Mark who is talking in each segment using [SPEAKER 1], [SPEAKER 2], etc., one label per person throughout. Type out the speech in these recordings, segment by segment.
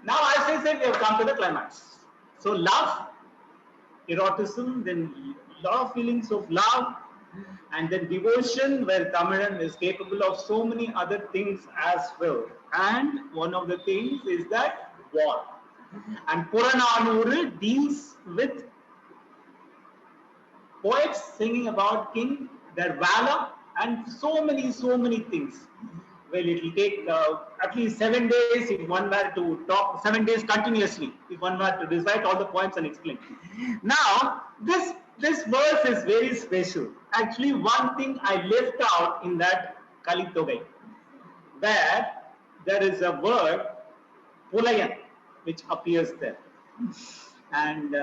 [SPEAKER 1] Now, as I said, we have come to the climax. So, love, eroticism, then lot of feelings of love, and then devotion, where Tamilan is capable of so many other things as well. And one of the things is that war. And Purananuru deals with poets singing about king, their valor, and so many things. Well, it will take at least 7 days if one were to talk, 7 days continuously, if one were to recite all the poems and explain. Now, this verse is very special. Actually, one thing I left out in that Kalitogai, where there is a word, Pulayan, which appears there. And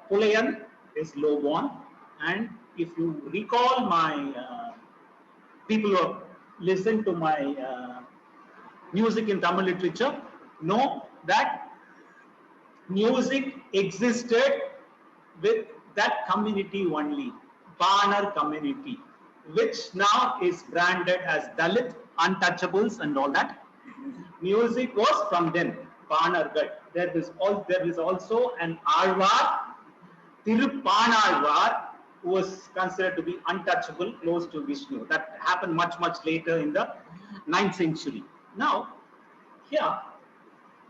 [SPEAKER 1] Pulayan is low born. And if you recall my people who listen to my music in Tamil literature know that music existed with that community only, Banar community, which now is branded as Dalit, untouchables and all that. Music was from them, Banargal. There is also an Alvar, Tirupanalvar, who was considered to be untouchable, close to Vishnu. That happened much later in the 9th century. Now, here,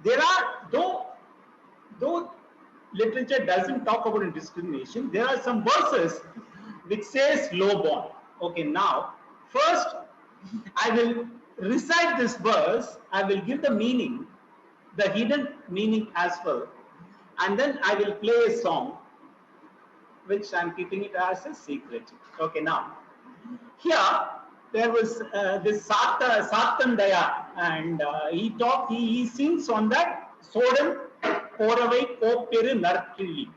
[SPEAKER 1] there are, though literature doesn't talk about discrimination, there are some verses which says low born. Okay, now, first, I will recite this verse, I will give the meaning, the hidden meaning as well, and then I will play a song which I am keeping it as a secret. Okay, now, here there was this Sartan Daya, and he sings on that Sodam Koravai Koperu Narkili.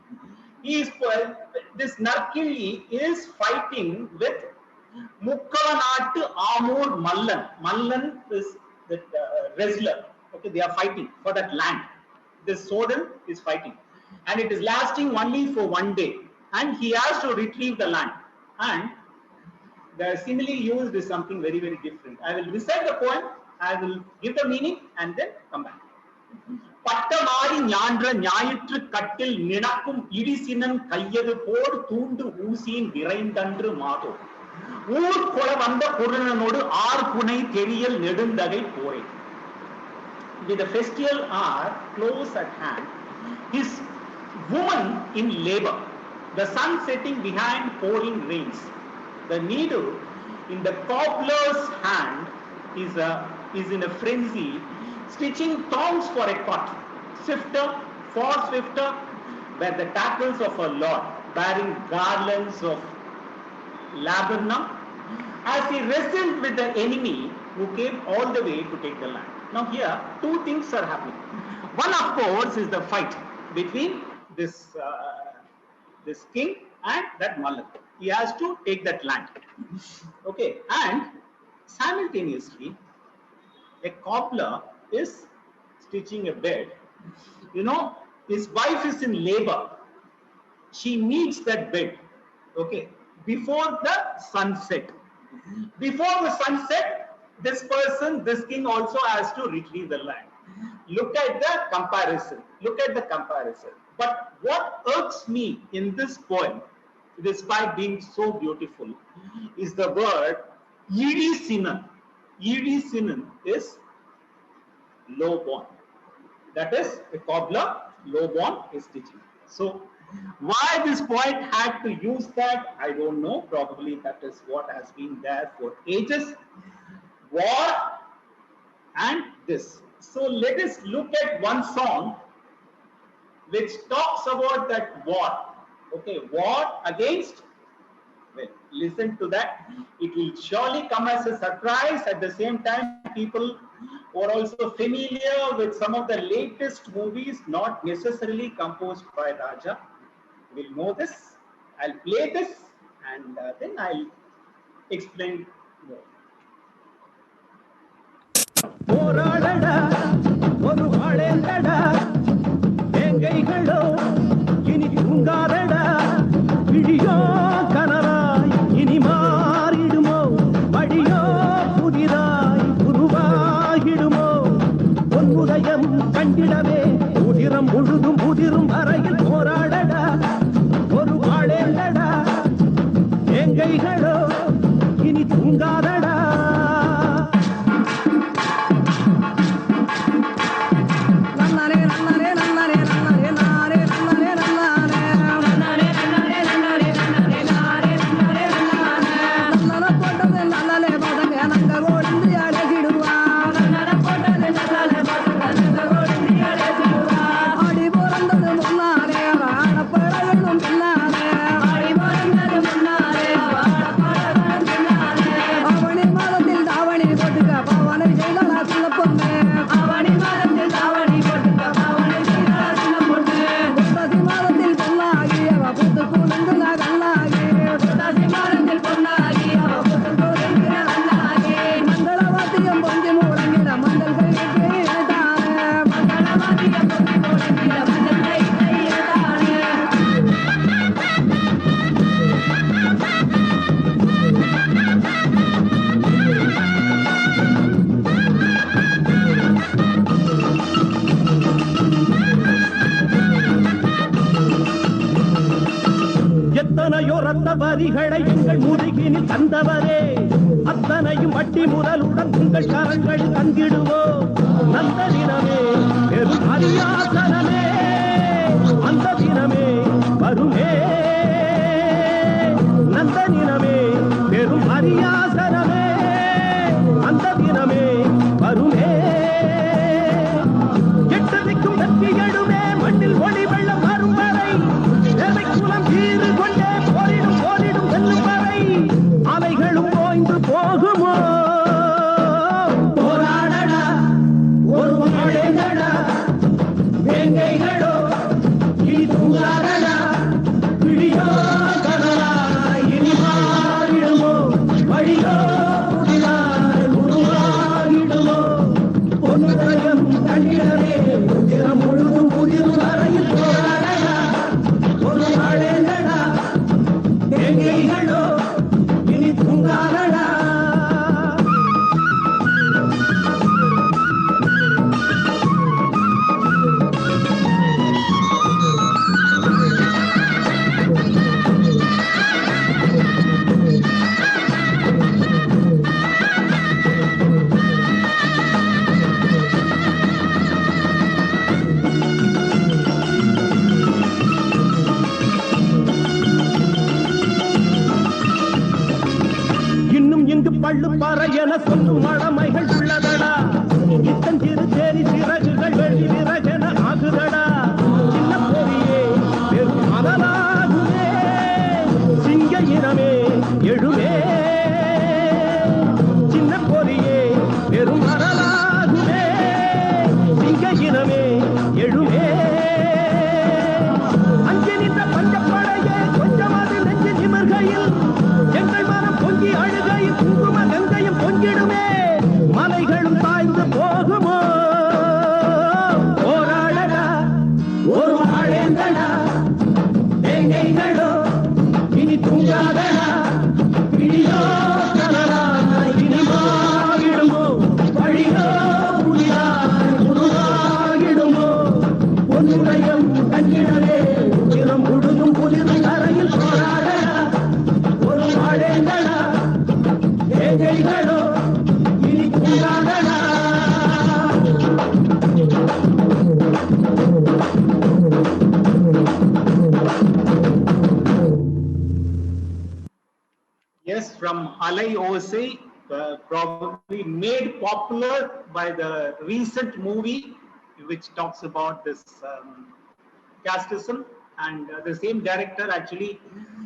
[SPEAKER 1] This Narkili is fighting with Mukkavanattu Amur Mallan. Mallan is the wrestler. Okay, they are fighting for that land. This Sodam is fighting, and it is lasting only for one day. And he has to retrieve the land. And the simile used is something very different. I will recite the poem, I will give the meaning, and then come back. பட்டமாரி ஞான்ற ஞாயிற்று கட்டில் நினக்கும் இடிசினன் கையது போர் தூண்டு ஊசியின் விரைந்தன்று மாதோ ஊர்கொள வந்த குருணனோடு ஆர்புனை தெரியல் நெடுந்தகை போரை. With the festival hour close at hand, his woman in labor, the sun setting behind pouring rains, the needle in the cobbler's hand is in a frenzy, stitching thongs for a cut, swifter, far swifter, were the tackles of a lord, bearing garlands of laburnum, as he wrestled with the enemy who came all the way to take the land. Now here, two things are happening. One, of course, is the fight between this king and that Mallan. He has to take that land. Okay, and simultaneously, a cobbler is stitching a bed. You know, his wife is in labor. She needs that bed. Okay, before the sunset. Before the sunset, this king also has to retrieve the land. Look at the comparison. But what irks me in this poem, despite being so beautiful, is the word Yidi Sinan. Yidi Sinan is low born. That is, a cobbler, low born, is stitching. So, why this poet had to use that, I don't know. Probably that is what has been there for ages. War and this. So, let us look at one song which talks about that war. Okay, war against. Well, listen to that. It will surely come as a surprise. At the same time, people who are also familiar with some of the latest movies, not necessarily composed by Raaja, will know this. I'll play this and then I'll explain more.
[SPEAKER 2] போராடடா ஒரு வாழேந்தடா எங்கைகளோ இனி தூங்காதடா விழியோ கனராய் இனி மாறிடுமோ வழியோ புதிதாய் உருவாகிடுமோ பொன் பொன்னுதயம் கண்டிடவே உதிரம் முழுதும் உதிரும் வரையில் போராடடா ஒரு வாழேண்டடா எங்கைகளோ இனி தூங்காதடா வரிகளை எங்கள் முதுகினில் தந்தவரே அத்தனையும் வட்டி முதலுடன் உங்கள் கரங்கள் தந்திடுவோம் நல்ல தினமே பெரும் அரியாசனமே அந்த தினமே வருமே நல்ல தினமே பெரும் அரியாசனமே அந்த தினமே வருமே எட்டதிக்கும் வெற்றி எழுமே மண்ணில் ஒளி வெள்ளம் வரும் வரை குலம் தீர்வு கொண்டே போரிடும் போரிடும் வெல்லும் வரை அலைகளும் ஓய்ந்து போகுமோ போராடடா ஒரு வாழேண்டடா வேங்கைகளோ இனி தூங்காதடா விழியோ கனரா இனி மாறிடுமோ வழியோ புதிதாய் உருவாகிடுமோ பொன்னுதயம் கண்டிடவே தினம் முழுதும் புதிரும் வரையில் போராடடா ஒரு வாழேண்டடா வேங்கைகளோ இனி தூங்காதடா பள்ளு பாறை என சொல்லும் மழமைகள் உள்ளதடா இத்தன் சிறு சேரி சிறகுகள் வெள்ளி விறகென ஆகுதடா சின்ன பொறியே பெரும் மதலாகுமே சிங்க இனமே எழுமே சின்ன பொறியே பெரும் மதலாகுமே சிங்க இனமே எழுமே அஞ்சு நின்ற பஞ்சப்படையே கொஞ்சமாவது நெஞ்சு நிமிர்கையில் எங்கள் மனம் பொங்கி அழுகையில் குங்கும கங்கையும் பொங்கிடுமே மலைகளும் தாய்ந்து போகுமோ போராடடா ஒரு வாழேண்டடா வேங்கைகளோ இனி தூங்காதடா விழியோ கனரா இனி மாறிடுமோ வழியோ புதிதாய் உருவாகிடுமோ பொன்னுதயம் கண்டிடவே தினம் முழுதும் புதிதும் தரையில் போராடடா ஒரு வாழேண்டடா வேங்கைகளோ இனி தூங்காதடா
[SPEAKER 1] Yes, from Alai Osei, probably made popular by the recent movie which talks about this casteism, and the same director actually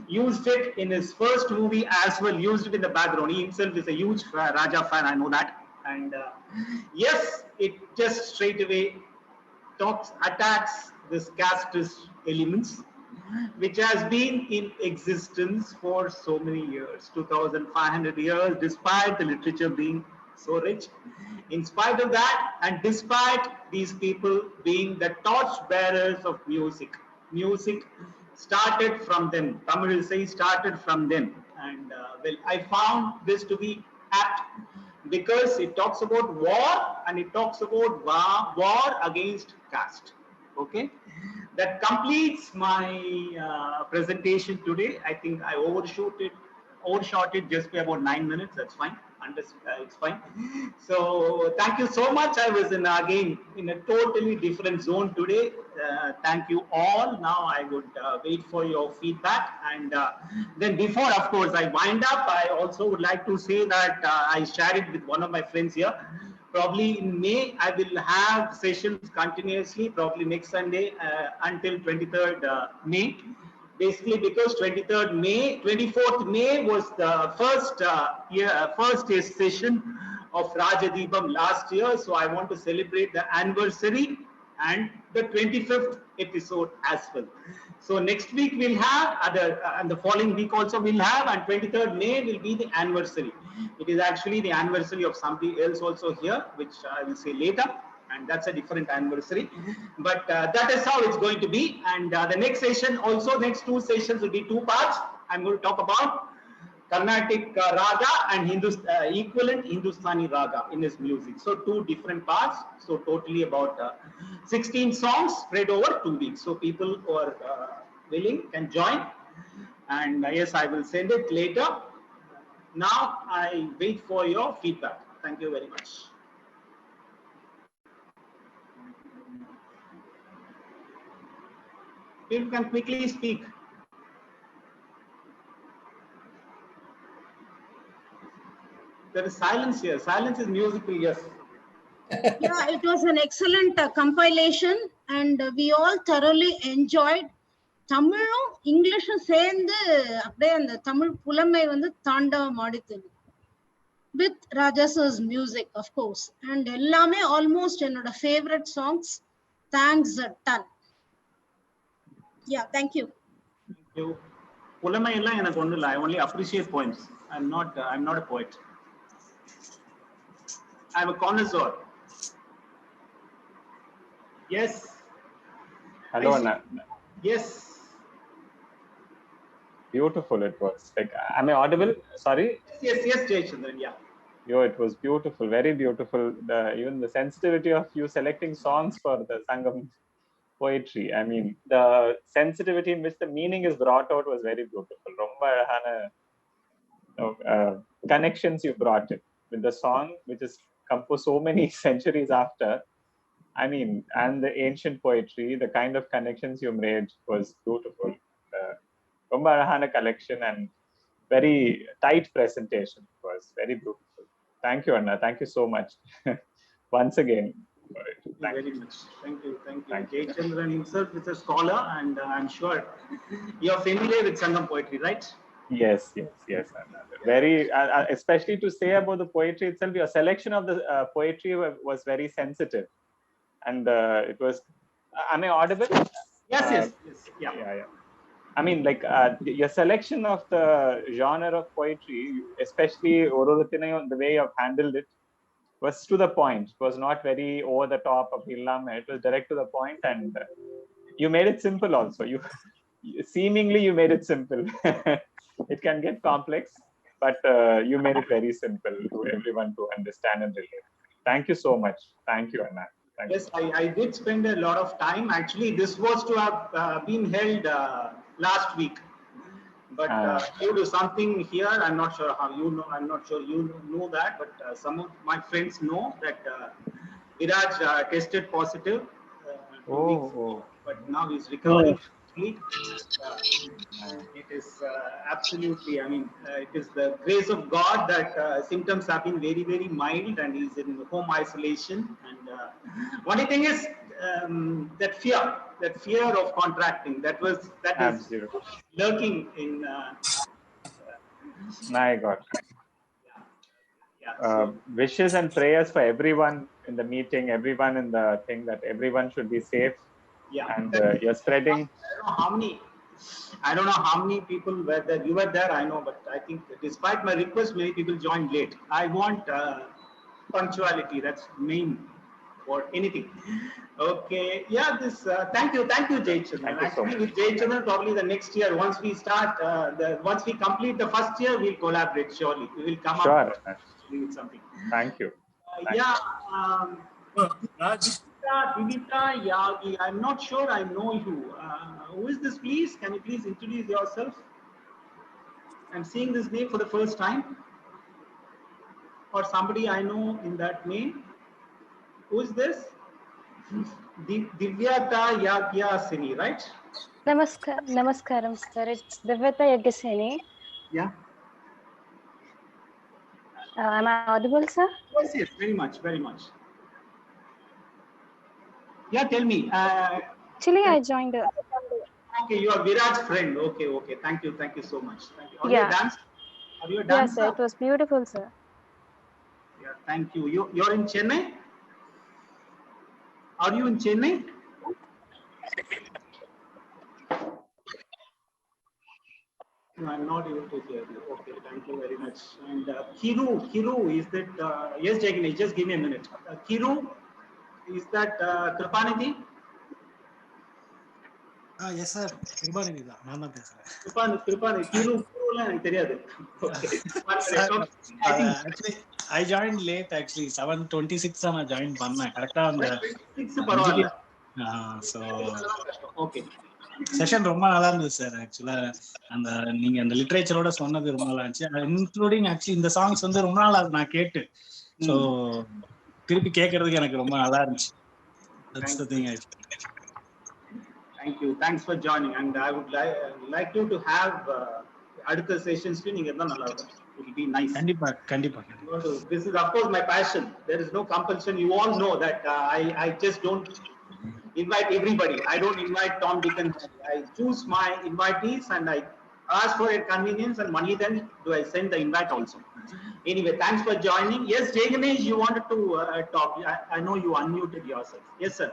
[SPEAKER 1] used it in his first movie as well, used it in the background. He himself is a huge Raaja fan, I know that. And yes, it just straight away attacks this casteist elements which has been in existence for so many years, 2500 years, despite the literature being so rich. In spite of that, and despite these people being the torch bearers of music, music started from them. Tamizh started from them. And well, I found this to be apt. because it talks about war and it talks about war against caste. Okay, that completes my presentation today. I think I overshot it just by about 9 minutes. That's fine. It's fine. So thank you so much. I was again in a totally different zone today. Thank you all. Now I would wait for your feedback, and then before, of course, I wind up, I also would like to say that I shared it with one of my friends here. Probably in May, I will have sessions continuously, probably next Sunday until 23rd May. Basically, because 23rd May, 24th May was the first session of Raaja Deepam last year. So I want to celebrate the anniversary and the 25th episode as well. So next week we'll have and the following week also we'll have, and 23rd May will be the anniversary. It is actually the anniversary of somebody else also here, which I will say later, and that's a different anniversary. But that is how it's going to be. And the next session also, next two sessions will be two parts. I'm going to talk about Carnatic Raga and equivalent Hindustani Raga in his music. So two different parts. So totally about 16 songs spread over 2 weeks. So people who are willing can join. And yes, I will send it later. Now I wait for your feedback. Thank you very much. You can quickly speak. There is silence here. Silence is musical, yes.
[SPEAKER 3] Yeah, it was an excellent compilation, and we all thoroughly enjoyed. தமிழும் இங்கிலீஷும் சேர்ந்து அப்படியே அந்த தமிழ் புலமை வந்து தாண்டவம் ஆடித்தது with Raja's music, of course, and எல்லாமே almost என்னோட favorite songs. Thanks a ton. Yeah, thank you.
[SPEAKER 1] Thank you. புலமை எல்லாம் எனக்கு ஒண்ணு இல்ல. I only appreciate poems. I'm not a poet. I'm a connoisseur. Yes.
[SPEAKER 4] Hello, Anna.
[SPEAKER 1] Yes.
[SPEAKER 4] Beautiful it was. Like, am I audible? Sorry.
[SPEAKER 1] Yes, Jayachandran. Yeah.
[SPEAKER 4] Yo, it was beautiful, very beautiful. Even the sensitivity of you selecting songs for the Sangam poetry. I mean, the sensitivity in which the meaning is brought out was very beautiful. Romba alahana connections you brought it with the song, which is composed so many centuries after. I mean, and the ancient poetry, the kind of connections you made was beautiful. Romba alahana collection and very tight presentation. It was very beautiful. Thank you, Anna. Thank you so much. Once again.
[SPEAKER 1] Thank you very much. Thank you. Jayachandran himself is a scholar, and I'm sure you're familiar with Sangam poetry, right?
[SPEAKER 4] Yes. Anna. Very, especially to say about the poetry itself, your selection of the poetry was very sensitive. And it was, am I audible?
[SPEAKER 1] Yes.
[SPEAKER 4] Yeah. I mean, like your selection of the genre of poetry, especially the way you have handled it, was to the point. It was not very over the top of Illama. It was direct to the point, and you made it simple also. You seemingly you made it simple. It can get complex, but you made it very simple to everyone to understand and relate. Thank you so much. Thank you, Anna.
[SPEAKER 1] Yes, I did spend a lot of time. Actually, this was to have been held last week, but due to something here, I'm not sure how you know. I'm not sure you know that, but some of my friends know that Viraj tested positive 2 weeks ago, but now he's recovering. It is absolutely, I mean, it is the grace of God that symptoms have been very, very mild, and he's in home isolation. And only thing is that fear of contracting, that is lurking in.
[SPEAKER 4] My God.
[SPEAKER 1] So,
[SPEAKER 4] wishes and prayers for everyone in the meeting, everyone in the thing, that everyone should be safe.
[SPEAKER 1] Yeah.
[SPEAKER 4] And you're spreading.
[SPEAKER 1] I don't know how many people were there. You were there, I know, but I think despite my request, many people joined late. I want punctuality. That's main. or anything. Okay, yeah, this, thank you, Jayachandran.
[SPEAKER 4] Thank you so
[SPEAKER 1] Actually,
[SPEAKER 4] much.
[SPEAKER 1] with Jayachandran, probably the next year, once we start, once we complete the first year, we'll collaborate, surely. We will come
[SPEAKER 4] Sure.
[SPEAKER 1] up with something.
[SPEAKER 4] Thank you.
[SPEAKER 1] Yeah,
[SPEAKER 5] Raj.
[SPEAKER 1] Divita Yagi, I'm not sure I know you. Who is this, please? Can you please introduce yourself? I'm seeing this name for the first time. Or somebody I know in that name. Who is this? Divyata Yagyasini, right?
[SPEAKER 6] Namaskaram, sir. It's Divyata Yagasini.
[SPEAKER 1] Yeah.
[SPEAKER 6] Am I audible, sir?
[SPEAKER 1] Yes, yes, very much, very much. Yeah, tell me.
[SPEAKER 6] Actually, I joined.
[SPEAKER 1] Okay, you are Viraj's friend. Okay, okay. Thank you so much. Thank you. Are you a
[SPEAKER 6] Yeah.
[SPEAKER 1] dancer? Are you a
[SPEAKER 6] Yes,
[SPEAKER 1] dancer?
[SPEAKER 6] sir. It was beautiful, sir.
[SPEAKER 1] Yeah, thank you. You're in Chennai? Are you in Chennai? No, I'm not able to hear you. Okay, thank you very much. And Kiru, is that, yes, Jagini, just give me a minute. Kiru, is that Kripanidhi?
[SPEAKER 5] Yes, sir. Kripanidhi தான். நான் தான் பேசுறேன்.
[SPEAKER 1] Kripanidhi, Kiruலாம் எனக்கு தெரியாது. Okay, one minute.
[SPEAKER 5] Sir,
[SPEAKER 1] I think
[SPEAKER 5] actually, I joined late actually. 7:26 தான் நான் join பண்ணேன். கரெக்டா அந்த
[SPEAKER 1] 6 பரவாயில்ல.
[SPEAKER 5] so
[SPEAKER 1] Okay.
[SPEAKER 5] செஷன் ரொம்ப நல்லா இருந்தது சார். ஆக்சுவலா அந்த நீங்க அந்த லிட்ரேச்சரோட சொன்னது ரொம்ப நல்லா இருந்துச்சு. இன்க்ளூடிங் ஆக்சுவலி இந்த சாங்ஸ் வந்து ரொம்ப நாள் நான் கேட்டு ஸோ திருப்பி கேட்கறதுக்கு எனக்கு ரொம்ப நல்லா இருந்துச்சு. That's the thing.
[SPEAKER 1] Thank you. Thanks for joining. And I would like you to have அடுத்த sessions நீங்க இருந்தா நல்லா இருக்கும். It will be nice.
[SPEAKER 5] கண்டிப்பா.
[SPEAKER 1] This is of course my passion. There is no compulsion. You all know that I just don't invite everybody. I don't invite Tom, Dick and Harry. I choose my invitees and I ask for a convenience and money, then do I send the invite also. Anyway, thanks for joining. Yes, Jay Ganesh, you wanted to talk. I know you unmuted yourself. Yes, sir.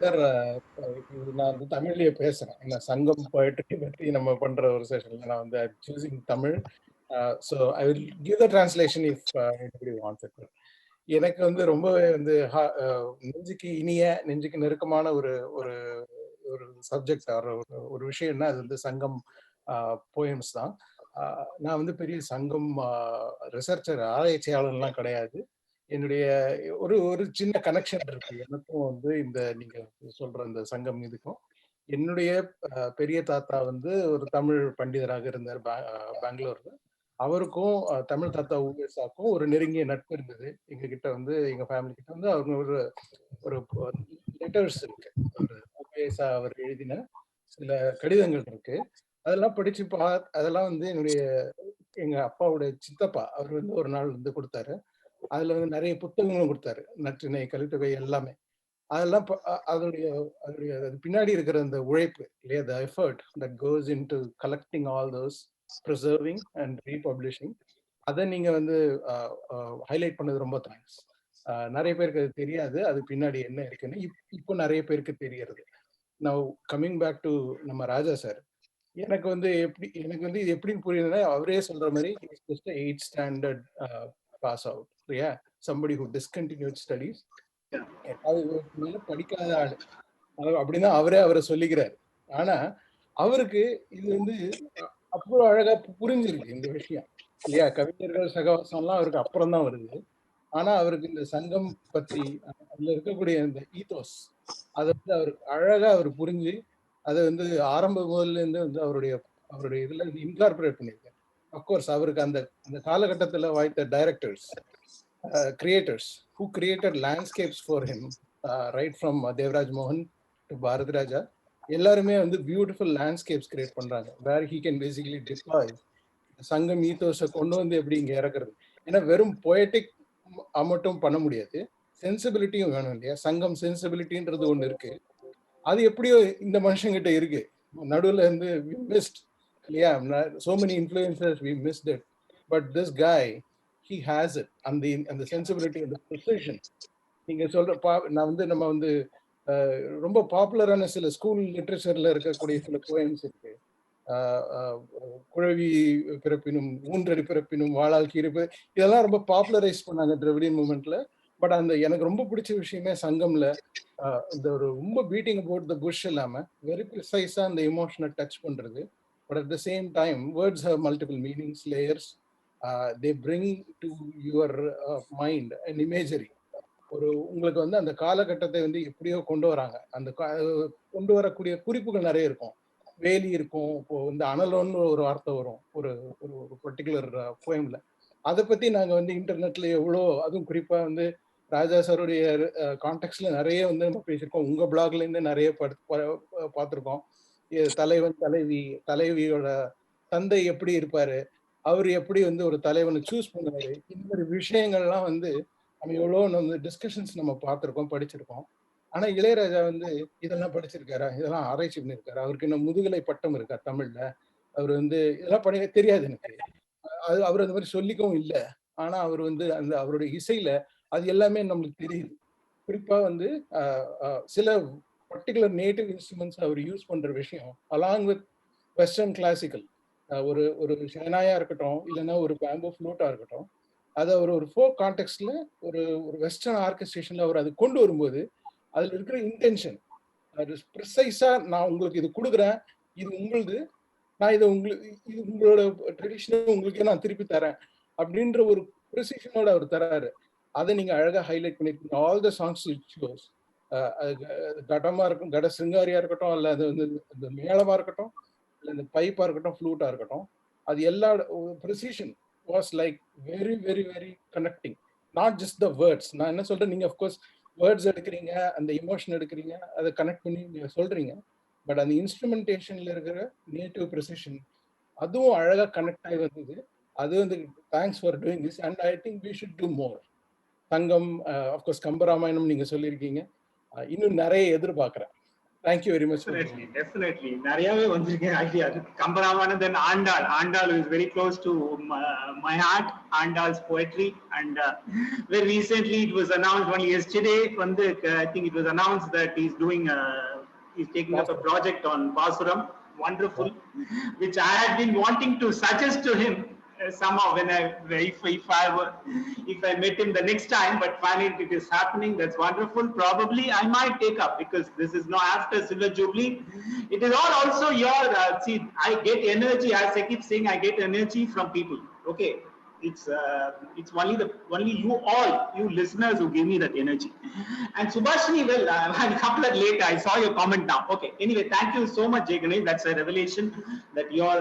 [SPEAKER 7] Sir, நான் வந்து தமிழ்லயே பேசுறேன். இந்த சங்கம் poetry பற்றி நம்ம பண்ற ஒரு செஷன்ல நான் வந்து choosing Tamil. So I will give the translation if anybody wants it. எனக்கு வந்து ரொம்பவே வந்து நெஞ்சுக்கு இனிய, நெஞ்சுக்கு நெருக்கமான ஒரு ஒரு ஒரு சப்ஜெக்ட், ஒரு விஷயம்னா அது வந்து சங்கம் போயம்ஸ் தான். நான் வந்து பெரிய சங்கம் ரிசர்ச்சர், ஆராய்ச்சியாளர்லாம் கிடையாது. என்னுடைய ஒரு சின்ன கனெக்ஷன் இருக்கு எனக்கும் வந்து இந்த நீங்க சொல்ற இந்த சங்கம் இதுக்கும். என்னுடைய பெரிய தாத்தா வந்து ஒரு தமிழ் பண்டிதராக இருந்தார் பெங்களூர்ல. அவருக்கும் தமிழ் தாத்தா ஊவேசாக்கும் ஒரு நெருங்கிய நட்பு இருந்தது. எங்க கிட்ட வந்து எங்க ஃபேமிலி கிட்ட வந்து அவங்க ஒரு லெட்டர்ஸ் இருக்கு. ஊவேசா அவர் எழுதின சில கடிதங்கள் இருக்கு. அதெல்லாம் படிச்சு அதெல்லாம் வந்து எங்க அப்பாவுடைய சித்தப்பா அவர் வந்து ஒரு நாள் வந்து கொடுத்தாரு. அதுல வந்து நிறைய புத்தகங்களும் கொடுத்தாரு, நற்றிணை, கலித்தொகை எல்லாமே. அதெல்லாம் அதோடைய அது பின்னாடி இருக்கிற அந்த உழைப்பு இல்லையா, the effort that goes into collecting all those, preserving and republishing, அதை நீங்க வந்து ஹைலைட் பண்ணது ரொம்ப தேங்க்ஸ். நிறைய பேருக்கு அது தெரியாது, அது பின்னாடி என்ன இருக்குன்னு இப்போ நிறைய பேருக்கு தெரியறது. நான் கம்மிங் பேக் டு நம்ம ராஜா சார், எனக்கு வந்து இது எப்படின்னு புரியுதுன்னா, அவரே சொல்ற மாதிரி 8th standard பாஸ் அவுட், இல்லையா, somebody who discontinued studies, அது மேல படிக்காத ஆளு அப்படின்னா அவரை சொல்லிக்கிறாரு. ஆனா அவருக்கு இது வந்து அவ்வளவு அழகா புரிஞ்சிருக்கு இந்த விஷயம், இல்லையா. கவிஞர்கள் சகவாசம் எல்லாம் அவருக்கு அப்புறம் தான் வருது. ஆனா அவருக்கு இந்த சங்கம் பற்றி அதுல இருக்கக்கூடிய இந்த ஈத்தோஸ் அதை வந்து அழகா அவர் புரிஞ்சு அதை வந்து ஆரம்ப முதல்ல இருந்து வந்து அவருடைய இதுல இன்கார்பரேட் பண்ணியிருக்காரு. அப்கோர்ஸ் அவருக்கு அந்த காலகட்டத்துல வாய்த்த directors, creators who created landscapes for him, right from Devraj Mohan to Bharat Raja, எல்லாருமே வந்து பியூட்டிஃபுல் லேண்ட்ஸ்கேப்ஸ் கிரியேட் பண்றாங்க, where he can basically deploy Sangam ஈத்தோஸை கொண்டு வந்து எப்படி இங்க இறக்குறது. ஏன்னா வெறும் பொயட்டிக் மட்டும் பண்ண முடியாது, சென்சிபிலிட்டியும் வேணும் இல்லையா. சங்கம் சென்சிபிலிட்டின்றது ஒண்ணு இருக்கு, அது எப்படியோ இந்த மனுஷங்கிட்ட இருக்கு. நடுவில் வந்து we missed, இல்லையா, so many influencers we missed it, but this guy, he has it, அந்த சென்சிபிலிட்டி, அந்த precision. நீங்க சொல்ற நம்ம வந்து ரொம்ப பாப்புலரான சில ஸ்கூல் லிட்ரேச்சர்ல இருக்கக்கூடிய சில போயம்ஸ் இருக்கு. குழவி பிறப்பினும் ஊன்றடி பிறப்பினும் வாழால் கீரிப்பு, இதெல்லாம் ரொம்ப பாப்புலரைஸ் பண்ணாங்க திராவிடியன் மூவ்மெண்ட்ல. பட் அந்த எனக்கு ரொம்ப பிடிச்ச விஷயமே சங்கம்ல இந்த ஒரு ரொம்ப பீட்டிங் அபவுட் த புஷ் இல்லாம வெரி ப்ரிசைஸா அந்த எமோஷனை டச் பண்றது. But at the same time words have multiple meanings, layers. They bring to your mind and imagery. ஒரு உங்களுக்கு வந்து அந்த காலகட்டத்தை வந்து எப்படியோ கொண்டு வராங்க. அந்த கொண்டு வரக்கூடிய குறிப்புகள் நிறைய இருக்கும். வேலி இருக்கும், இப்போ இந்த அனலோன்னு ஒரு வார்த்தை வரும் ஒரு ஒரு பர்டிகுலர் போயம்ல. அதை பத்தி நாங்க வந்து இன்டர்நெட்ல எவ்வளோ, அதுவும் குறிப்பா வந்து ராஜா சாருடைய கான்டெக்ட்ல நிறைய வந்து நம்ம பேசியிருக்கோம். உங்க பிளாக்ல இருந்து நிறைய பார்த்துருக்கோம். தலைவன் தலைவியோட தந்தை எப்படி இருப்பாரு, அவர் எப்படி வந்து ஒரு தலைவனை சூஸ் பண்ணுவாரு, இந்த மாதிரி விஷயங்கள்லாம் வந்து நம்ம எவ்வளோ நம்ம டிஸ்கஷன்ஸ் நம்ம பார்த்துருக்கோம், படிச்சிருக்கோம். ஆனா இளையராஜா வந்து இதெல்லாம் படிச்சிருக்காரா, இதெல்லாம் ஆராய்ச்சி பண்ணியிருக்காரு, அவருக்கு இன்னும் முதுகலை பட்டம் இருக்கா தமிழ்ல, அவர் வந்து இதெல்லாம் பண்ண தெரியாது எனக்கு. அது அவர் அந்த மாதிரி சொல்லிக்கவும் இல்லை. ஆனா அவர் வந்து அந்த அவருடைய இசையில அது எல்லாமே நம்மளுக்கு தெரியுது. குறிப்பா வந்து சில பர்டிகுலர் நேட்டிவ் இன்ஸ்ட்ருமெண்ட்ஸ் அவர் யூஸ் பண்ற விஷயம் அலாங் வித் வெஸ்டர்ன் கிளாசிக்கல், ஒரு ஒரு ஷெனாயா இருக்கட்டும், இல்லைன்னா ஒரு பேம்போ ஃப்ளூட்டா இருக்கட்டும், அதை அவர் ஒரு ஃபோக் கான்டெக்ட்ல ஒரு ஒரு வெஸ்டர்ன் ஆர்கெஸ்ட்ரேஷன்ல அவர் அது கொண்டு வரும்போது அதுல இருக்கிற இன்டென்ஷன் அது ப்ரிசைஸா, நான் உங்களுக்கு இது கொடுக்குறேன், இது உங்களுது, நான் இதை உங்களுக்கு, இது உங்களோட ட்ரெடிஷனை உங்களுக்கே நான் திருப்பி தரேன் அப்படின்ற ஒரு ப்ரிசிஷனோட அவர் தராரு. அதை நீங்க அழகா ஹைலைட் பண்ணிருக்கீங்க. All the songs it shows. கடமா இருக்கும், கட சிங்காரியா இருக்கட்டும், இல்ல அது வந்து இந்த மேளமா இருக்கட்டும், இல்ல இந்த பைப்பா இருக்கட்டும், ஃப்ளூட்டா இருக்கட்டும், அது எல்லா precision was like very very very connecting. Not just the words. நான் என்ன சொல்றேன், நீங்க அஃப்கோர்ஸ் வேர்ட்ஸ் எடுக்கிறீங்க, அந்த இமோஷன் எடுக்கிறீங்க, அதை கனெக்ட் பண்ணி நீங்க சொல்றீங்க. பட் அந்த இன்ஸ்ட்ருமெண்டேஷன்ல இருக்கிற நேட்டிவ் ப்ரிசிஷன் அதுவும் அழகா கனெக்ட் ஆகி வந்தது. அது வந்து thanks for doing this and I think we should do more. தங்கம், அஃப்கோர்ஸ் கம்பராமாயணம் நீங்க சொல்லியிருக்கீங்க, இன்னும் நிறைய எதிர்பார்க்கிறேன். Thank you very much.
[SPEAKER 1] Definitely. நிறையவே வந்திருக்கு idea. Kambaramayanam, then Andal. Andal is very close to my heart. Andal's poetry, and very recently it was announced only yesterday. I think it was announced that he's taking up a project on Basuram. Wonderful, which I had been wanting to suggest to him somehow when if I met him the next time, but finally it is happening. That's wonderful. Probably I might take up, because this is now after Silver Jubilee. It is all also your see, I get energy, as I keep saying, I get energy from people. Okay, it's only you listeners who give me that energy. And Subhashini, well, a couple of late, I saw your comment now. Okay, anyway, thank you so much, Jay Ganesh. That's a revelation that your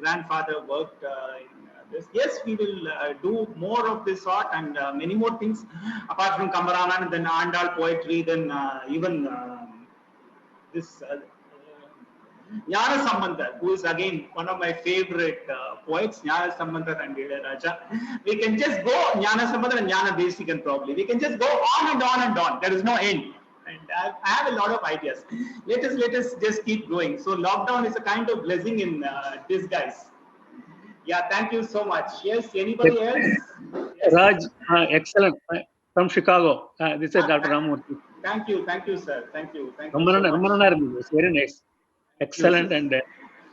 [SPEAKER 1] grandfather worked in this. Yes, we will do more of this sort, and many more things apart from Kambaraman, then Andal poetry, then even this Jnana Sambandar, who is again one of my favorite poets, Jnana Sambandar and ILaiyaraaja. We can just go Jnana Sambandar and Jnana Desikan probably. We can just go on and on and on. There is no end. And I have a lot of ideas. Let us just keep going. So lockdown is a kind of blessing in disguise. Yeah, thank you so much. Yes, anybody else? Yes.
[SPEAKER 8] Raj, excellent. From Chicago. This is Dr. Ramurthy.
[SPEAKER 1] Thank you, sir. Thank you so
[SPEAKER 8] much. Very nice. Excellent and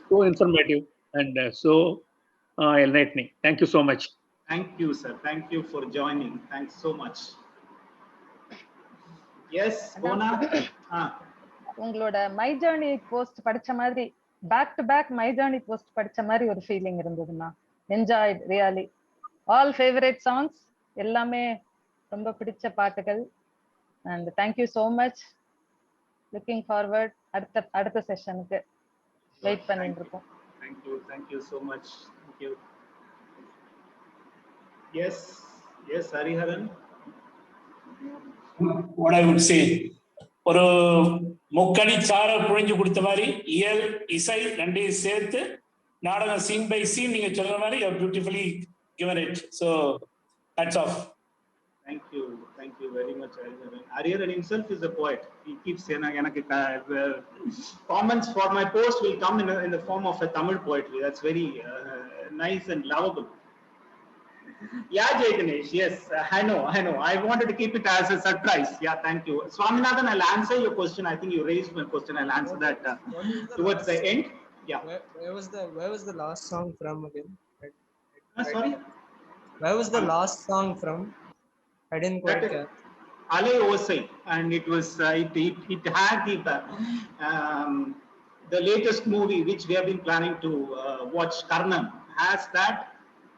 [SPEAKER 8] so informative and so enlightening. Thank you so much.
[SPEAKER 1] Thank you, sir. Thank you for joining. Thanks so much. Yes, Bona.
[SPEAKER 9] உங்களோட my journey post படிச்ச மாதிரி back to back my journey post படிச்ச மாதிரி ஒரு feeling இருந்ததுன்னா, enjoyed really. All favourite songs, எல்லாமே ரொம்ப பிடிச்ச பாட்டுகள். And thank you so much. Looking forward அடுத்த செஷனுக்கு வெயிட் பண்ணிட்டு இருக்கோம்.
[SPEAKER 1] Thank you so much. Thank you. Yes, Hariharan.
[SPEAKER 10] What I would say, ஒரு முக்கணி சார புழிஞ்சு கொடுத்த மாதிரி இயல் இசை ரெண்டையும் சேர்த்து நாடகம் சீன் பை சீன் நீங்க சொல்ற மாதிரி you have beautifully given it. So hats off.
[SPEAKER 1] Thank you very much, Hariharan. Hariharan himself is a poet. He keeps saying comments for my post will come in the form of a Tamil poetry. That's very nice and lovable. Yeah, Jay Ganesh. Yes, I know. I wanted to keep it as a surprise. Yeah, thank you. Swaminathan, I'll answer your question. I think you raised my question. I'll answer that towards the end. Yeah.
[SPEAKER 11] Where was the last song from again?
[SPEAKER 1] Sorry?
[SPEAKER 11] Where was the last song from? I didn't
[SPEAKER 1] That
[SPEAKER 11] quite
[SPEAKER 1] is
[SPEAKER 11] catch.
[SPEAKER 1] ILaiyaraaja, and it was it had the latest movie which we have been planning to watch, Karnam, has that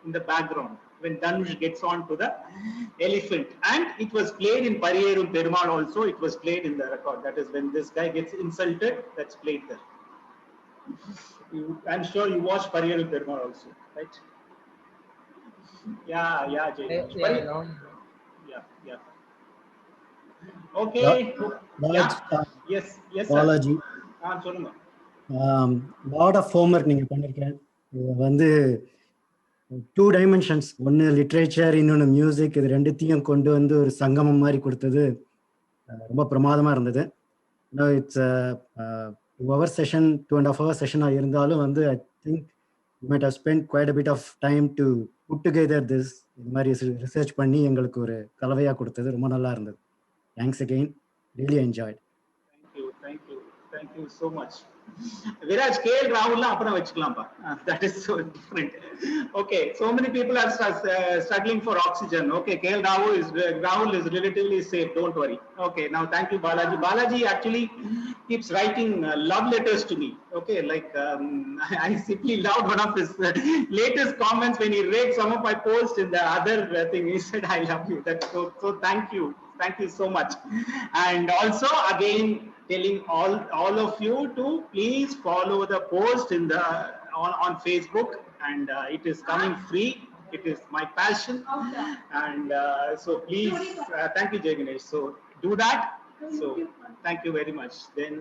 [SPEAKER 1] in the background when Dhanush gets on to the elephant, and it was played in Pariyerum Perumal also. It was played in the record. That is when this guy gets insulted. That's played there. I'm sure you watched Pariyerum Perumal also, right? Yeah, Jay.
[SPEAKER 11] Yeah, I don't.
[SPEAKER 1] Yeah. Okay.
[SPEAKER 12] Raj,
[SPEAKER 1] Yeah. Yes, sir.
[SPEAKER 12] Balaji,
[SPEAKER 1] சொல்லுங்க.
[SPEAKER 12] lot of homework நீங்க பண்ணிருக்கேன். இது வந்து 2 dimensions, ஒன்னு literature, இன்னொன்னு music, இது ரெண்டுத்தையும் கொண்டு வந்து ஒரு சங்கமம் மாதிரி கொடுத்தது ரொம்ப பிரமாதமா இருந்தது. It's 2 hour session, 2.5 hour session இருந்தாலும் வந்து I think you might have spent quite a bit of time to put together this. இது மாதிரி ரிசர்ச் பண்ணி எங்களுக்கு ஒரு கலவையா கொடுத்தது ரொம்ப நல்லா இருந்தது. Thanks again. Really enjoyed.
[SPEAKER 1] Thank you so much. Viraj, KL Rahul அப்புறம் வச்சுக்கலாம்ப்பா. That is so different. Okay, so many people are struggling for oxygen. Okay, KL Rahul is relatively safe. Don't worry. Okay, now thank you, Balaji. Balaji actually keeps writing love letters to me. Okay, like I simply loved one of his latest comments when he read some of my posts in the other thing. He said, "I love you." That's so thank you. Thank you so much. And also again telling all of you to please follow the post in the on Facebook, and it is coming free. It is my passion, and so please thank you, Jay Ganesh. So do that. So thank you very much. Then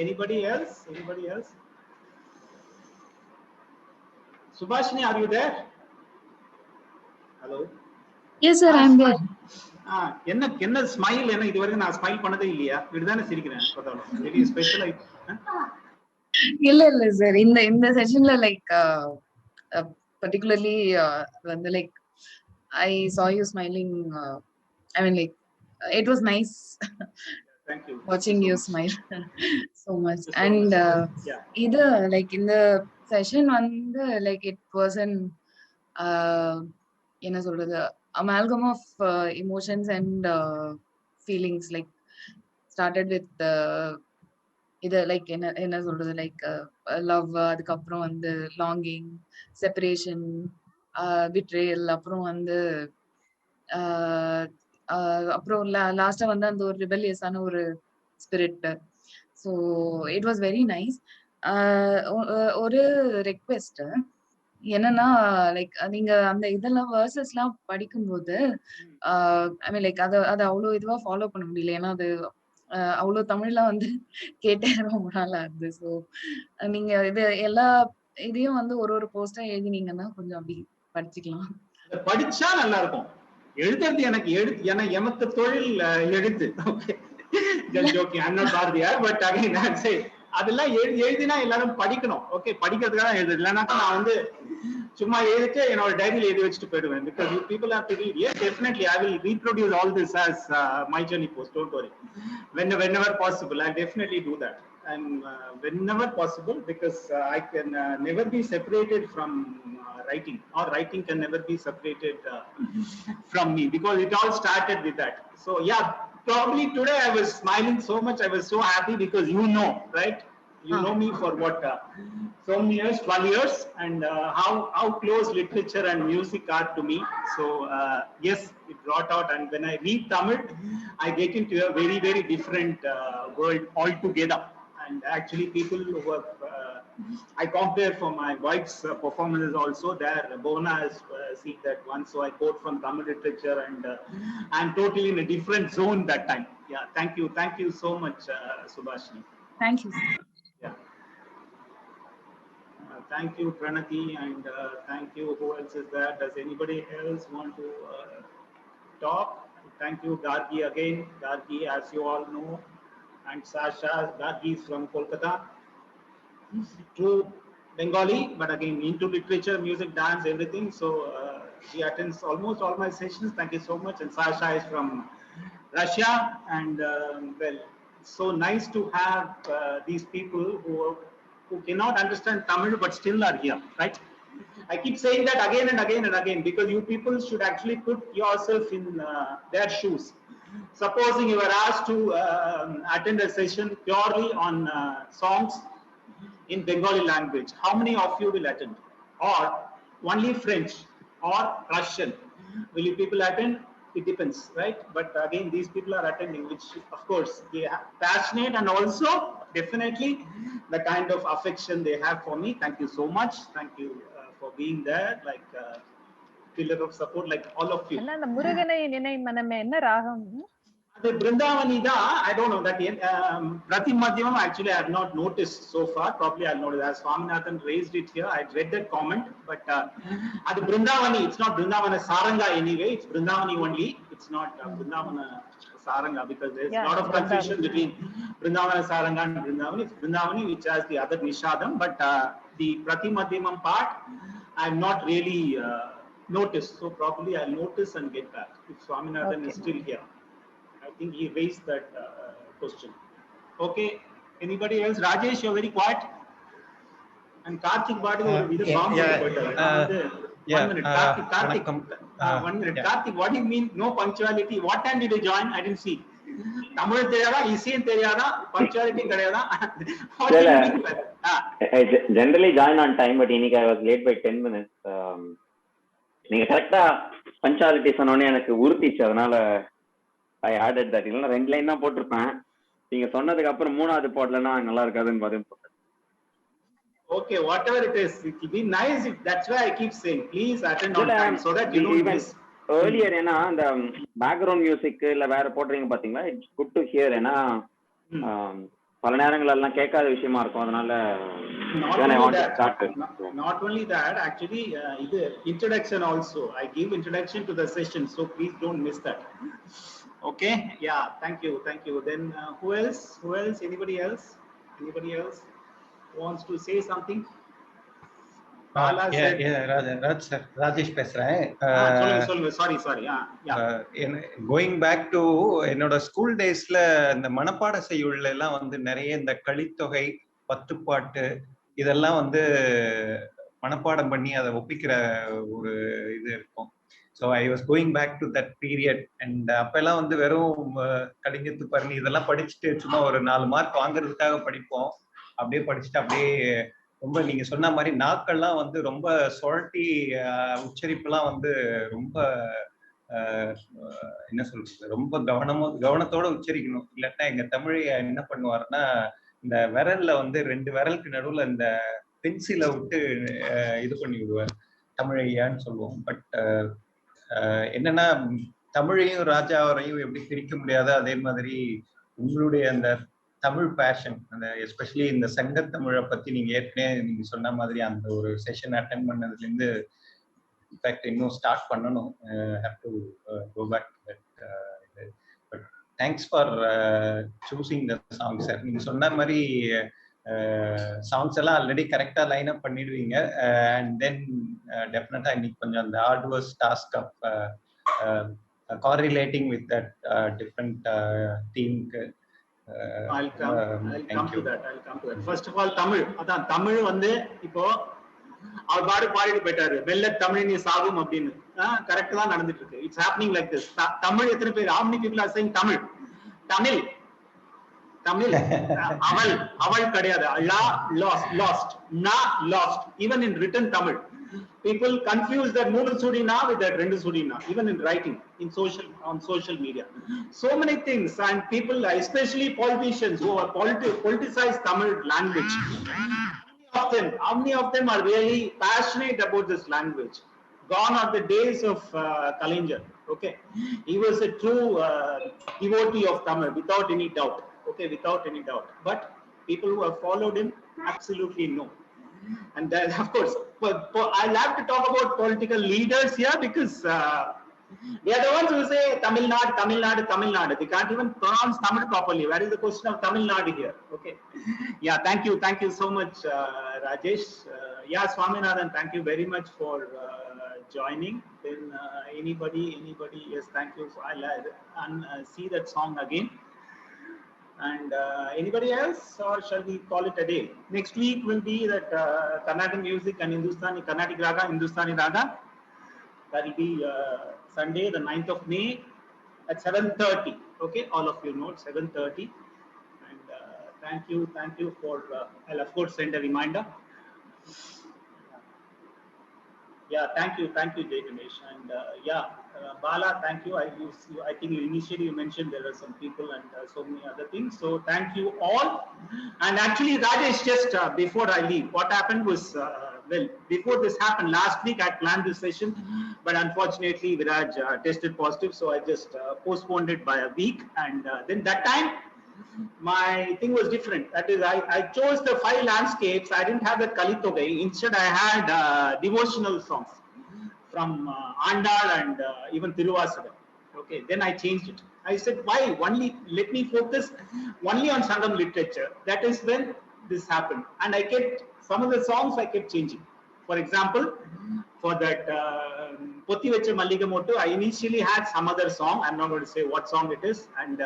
[SPEAKER 1] anybody else? Subhashini, are you there? Hello.
[SPEAKER 13] Yes, sir, I'm there.
[SPEAKER 1] என்ன smile, என்ன இது வரைக்கும் நான் smile பண்ணதே இல்லையா? இப்படிதானே சிரிக்கிறேன் பார்த்தாலும். Very special.
[SPEAKER 13] இல்ல சார், இந்த செஷன்ல லைக் particularly வந்து like I saw you smiling. I mean like it was nice.
[SPEAKER 1] Thank you.
[SPEAKER 13] Watching you smile so much. And இது like in the session வந்து like it was an என்ன சொல்றது, amalgam of emotions and feelings, like started with இது like என்ன சொல்றது, like love, அதுக்கப்புறம் வந்து longing, separation, betrayal, அப்புறம் வந்து அப்புறம் லாஸ்டா வந்து அந்த ஒரு ரிபெலியஸான ஒரு spirit. So it was very nice. ஒரு ரெக்வெஸ்ட் என்னன்னா, லைக் நீங்க அந்த இதெல்லாம் வேர்சஸ் எல்லாம் படிக்கும்போது ஐ மீன் லைக் அதை அவ்வளோ இதுவா ஃபாலோ பண்ண முடியல. ஏன்னா அது அவ்வளோ தமிழ்லாம் வந்து கேட்டே ரொம்ப நாள் ஆகுது. ஸோ நீங்க இது எல்லா இதையும் வந்து ஒரு போஸ்டா எழுதினீங்கன்னா கொஞ்சம் அப்படி படிச்சுக்கலாம்.
[SPEAKER 1] படிச்சா நல்லா இருக்கும். எழுதுறது எனக்கு தொழில் எழுத்து. அதெல்லாம் எழுதினா எல்லாரும் படிக்கணும். ஓகே, படிக்கிறதுக்காக தான் எழுதுது. இல்லைன்னாக்கா நான் வந்து சும்மா எழுதிட்டு என்னோட டைரியில எழுதி வச்சுட்டு போயிடுவேன். Because you people have to read. Yes, definitely I will reproduce all this as my journey post. Don't worry. Whenever possible, I'll definitely do that. And whenever possible, because I can never be separated from writing, or writing can never be separated from me, because it all started with that. So yeah, probably today I was smiling so much, I was so happy because you know, right? You know me for what, so many years, 12 years, and how close literature and music are to me. So yes, it brought out, and when I read Tamil, I get into a very, very different world altogether. And actually people who have, I compare for my wife's performances also, there Bona has seen that once, so I quote from Tamil literature, and I'm totally in a different zone that time. Yeah, thank you so much, Subhashini.
[SPEAKER 13] Thank you.
[SPEAKER 1] Yeah. Thank you, Pranati, and thank you. Who else is there? Does anybody else want to talk? Thank you, Gargi again. Gargi, as you all know, and Sasha. Gargi is from Kolkata. True Bengali, but again into literature, music, dance, everything. So she attends almost all my sessions. Thank you so much. And Sasha is from Russia, and well, it's so nice to have these people who cannot understand Tamil but still are here, right? I keep saying that again and again and again because you people should actually put yourself in their shoes. Supposing you were asked to attend a session purely on songs in Bengali language, how many of you will attend? Or only French or Russian? Will you people attend? It depends, right? But again, these people are attending, which of course they are passionate and also definitely the kind of affection they have for me. Thank you so much. Thank you for being there, like pillar of support, like all of you.
[SPEAKER 9] என்ன அந்த முருகனை நினை மனமே என்ன ராகம்?
[SPEAKER 1] The Brindavani, I don't know that Pratimadhyamam actually I have not noticed so far. Probably I'll notice as Swaminathan raised it here. I read that comment, but at the Brindavani, it's not Brindavana Saranga anyway. It's Brindavani only. It's not Brindavana Saranga because there's a lot of confusion between Brindavana Saranga and Brindavani. It's Brindavani which has the other Nishadam, but the Pratimadhyamam part I have not really noticed. So probably I'll notice and get back if Swaminathan is still here. I think he raised that question. Okay, anybody else? Rajesh, you're very quiet. And Karthik Badu, one minute. Karthik, 1 minute. Karthik, what do you mean no punctuality? What time did you join? I didn't see. Tamil theriyada, Isian theriyada, punctuality theriyada. What do you mean by that?
[SPEAKER 14] I generally join on time, but I was late by 10 minutes. நீங்க கரெக்டா punctuality சொன்னோடனே எனக்கு உறுத்திச்சு, அதனால I added that. இல்லைன்னா 2 line தான் போட்டிருப்பேன். நீங்க சொன்னதுக்கு அப்புறம் 3வது போடலன்னா நல்லா இருக்காதுன்னு போட்டேன்.
[SPEAKER 1] Okay, whatever it is, it will be nice. That's why I keep saying, please attend on time so that you don't miss.
[SPEAKER 14] Earlier, ஏன்னா அந்த பேக்ரவுண்ட் மியூசிக் இல்ல வேற போடுறீங்க பாத்தீங்களா, இட்ஸ் குட் டு ஹியர். ஏன்னா பல நேரங்கள் எல்லாம் கேட்காத விஷயமா இருக்கும், அதனால
[SPEAKER 1] not only that, actually இது introduction also. I give introduction to the session, so please don't miss that. Okay, yeah, thank you. Then who else? Anybody else wants to say something?
[SPEAKER 15] Raj sir, Rajesh பேசுறேன்.
[SPEAKER 1] சொல்லுங்க. Sorry.
[SPEAKER 15] Going back to என்னோட school டேஸ்ல இந்த மனப்பாட செய்யுள்ள எல்லாம் வந்து நிறைய இந்த கலித்தொகை, பத்துப்பாட்டு இதெல்லாம் வந்து மனப்பாடம் பண்ணி அதை ஒப்பிக்கிற ஒரு இது இருக்கும். So I was going back to that period. And அப்பெல்லாம் வந்து வெறும் கலிங்கத்து பரணி இதெல்லாம் படிச்சுட்டு சும்மா ஒரு 4 மார்க் வாங்குறதுக்காக படிப்போம். அப்படியே படிச்சுட்டு அப்படியே ரொம்ப நீங்க சொன்ன மாதிரி நாக்கள்லாம் வந்து ரொம்ப சுழட்டி உச்சரிப்புலாம் வந்து ரொம்ப என்ன சொல்றது, ரொம்ப கவனத்தோட உச்சரிக்கணும். இல்லாட்டா எங்க தமிழை என்ன பண்ணுவாருன்னா, இந்த விரல்ல வந்து 2 விரலுக்கு நடுவுல இந்த பென்சிலை விட்டு இது பண்ணி விடுவார், தமிழையான்னு சொல்லுவோம். பட் என்னன்னா தமிழையும் ராஜாவரையும் எப்படி பிரிக்க முடியாது, அதே மாதிரி உங்களுடைய அந்த தமிழ் பேஷன், அந்த எஸ்பெஷலி இந்த சங்கத்தமிழை பத்தி நீங்க ஏற்கனவே நீங்க சொன்ன மாதிரி அந்த ஒரு செஷன் அட்டென்ட் பண்ணதுல இருந்து இன்ஃபேக்ட் இன்னும் ஸ்டார்ட் பண்ணணும். Have to go back to that. But thanks for choosing the song sir. நீங்க சொன்ன மாதிரி சாங்ஸ் எல்லாம் ஆல்ரெடி கரெக்டா லைன் அப் பண்ணிடுவீங்க. அண்ட் தென் டெஃபினட்டா இன்னைக்கு கொஞ்சம் அந்த hardware's task of correlating with that different theme.
[SPEAKER 1] I'll come to that. First of all, Tamil வந்து இப்போ அவர் பாடிட்டு போயிட்டாரு, வெள்ள தமிழ் நீ சாகும் அப்படின்னு. கரெக்ட் தான் நடந்துட்டு இருக்கு. It's happening like this. Tamil எத்தனை பேர், how many people are saying Tamil அவள் கிடையாது, lost, lost. Even in written Tamil, people confuse that மூணு சுடினா with that ரெண்டு சுடினா. Even in writing, on social media, so many things. And people, especially politicians who are politicized Tamil language, how many of them are really passionate about this language? Gone are the days of Kalinjar. Okay, he was a true devotee of Tamil without any doubt. Okay, without any doubt. But people who have followed him, absolutely no. And then, of course, I'll have to talk about political leaders here because they are the ones who say Tamil Nadu. They can't even pronounce Tamil properly. Where is the question of Tamil Nadu here? Okay. Yeah, thank you so much, Rajesh. Yeah, Swaminathan, thank you very much for joining. Then anybody? Yes, thank you. I'll see that song again. And anybody else, or shall we call it a day? Next week will be that Carnatic music and Hindustani, Carnatic Raga, Hindustani Raga. That will be Sunday, the 9th of May at 7:30. Okay, all of you know, 7:30. And thank you for, I'll of course send a reminder. Yeah, thank you, Jay Ganesh. And Bala, thank you. I think initially you mentioned there are some people and so many other things. So thank you all. And actually, Rajesh, just before I leave, what happened was, well, before this happened, last week I planned this session, but unfortunately Viraj tested positive, so I just postponed it by a week. And then that time, my thing was different. That is, I chose the 5 landscapes. I didn't have the Kalitogai. Instead, I had devotional songs from Andal and even Tiruvasada. Okay, then I changed it. I said, why? Only let me focus only on Sangam literature. That is when this happened. And I kept some of the songs I kept changing. For example, for that Potti Vecha Malligamotu, I initially had some other song. I'm not going to say what song it is. And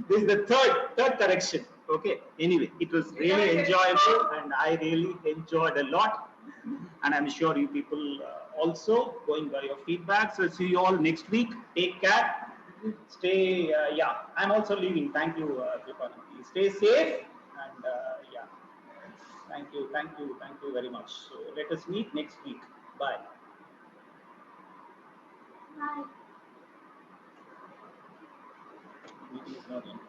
[SPEAKER 1] this is the third correction. Okay. Anyway, it was really enjoyable, and I really enjoyed a lot. And I'm sure you people also, going by your feedback. So see you all next week. Take care. Stay. I'm also leaving. Thank you, Kripana. Stay safe, and yeah. Thank you very much. So let us meet next week. Bye. Bye. Meeting is not in.